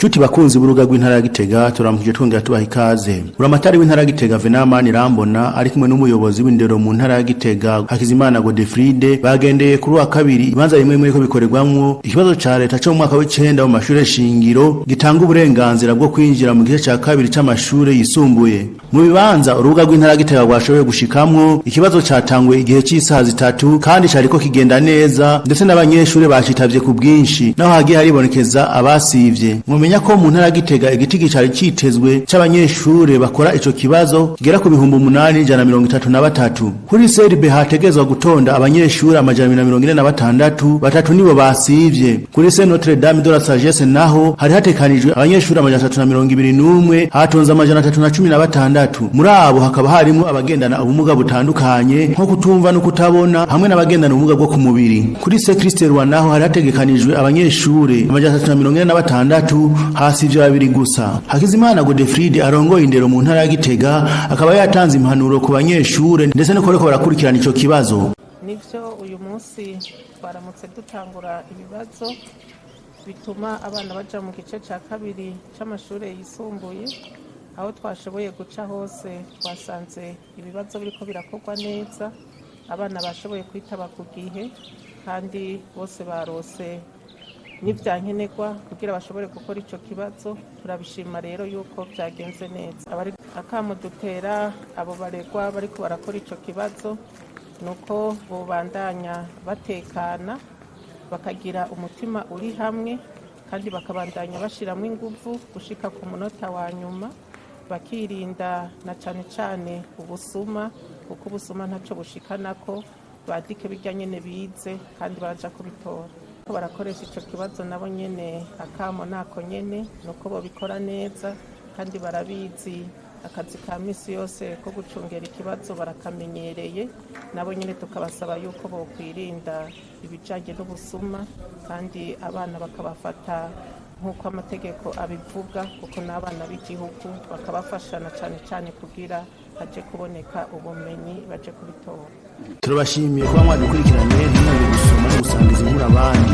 Chuti bakunzi buruga rw'intara ya Gitega turamukije twongera tubaha ikaze. Uramatari w'intara ya Gitega Venamani Rambona ari kumwe n'umuyobozi w'indero mu ntara ya Gitega Hakizimana Godefride bagendeye kuri wa kabiri ibanza rimwe ko bikorerwamwo ikibazo ca leta cyo mu mwaka w'9 mu mashure shingiro gitanga uburenganzira bwo kwinjira mu gice ca kabiri c'amashure yisumbuye. Mu bibanza urubuga rw'intara ya Gitega rwashoboye gushikamwo ikibazo catangwe igihe cy'isaha zitatu kandi cariko kigenda neza ndetse n'abanyeshure bashitavye ku bwinshi naho hagiye haribonekeza abasivye. Mumenya ko mu ntara ya Gitega igitigi cari citezwe c'abanyeshure bakora ico kibazo kigera ku 833. Kuri CRB hategezwa gutonda abanyeshure 146, batatu nibo basivye. Kuri Saint Notre Dame de la Sagesse naho hari hatekanijwe abanyeshure 321 hatonze 316. Muri abo hakaba harimo abagendana ubumuga butandukanye nko kutumva no kutabona hamwe n'abagendana ubumuga bwo ku mubiri. Kuri Saint Christ Roi naho hari hategekanijwe abanyeshure 346 hasivye babiri gusa. Hakizimana Godefride arongoye indero mu ntara ya Gitega akaba yatanze impanuro ku banyeshure ndetse no koreko barakurikirana ico kibazo. Nivyo uyu munsi twaramutse dutangura ibibazo bituma abana baja mu gice ca kabiri c'amashure yisumbuye. Aho twashoboye guca hose twasanze ibibazo biriko birakorwa neza, abana bashoboye kwitaba ku gihe kandi bose barose n'ivyankenerwa kugira bashobore gukora ico kibazo. Turabishima rero yuko vyagenze neza. Abari akamo dutera abo baregwa bariko barakora ico kibazo nuko bobandanya batekana bakagira umutima uri hamwe kandi bakabandanya bashiramwe inguvu gushika ku munota wa nyuma, bakirinda na cane ubusuma kuko ubusuma ntaco bushikanako, badike birya nyene bize kandi baraja kubitora. Ko barakoresha ico kibazo nabo nyene akamo nako nyene nuko bobikora neza kandi barabizi akazi ka misi yose ko gucungera ikibazo barakamenyereye. Nabo nyene tukabasaba yuko bokwirinda ibijanye n'ubusuma kandi abana bakabafata nkuko amategeko abivuga kuko n'abana b'igihugu bakabafashana cane kugira haje kuboneka ubumenyi baje kubitora. Turabashimiye kuba mwadukurikiranye ntimwongere gusoma no gusangiza inkuru abandi.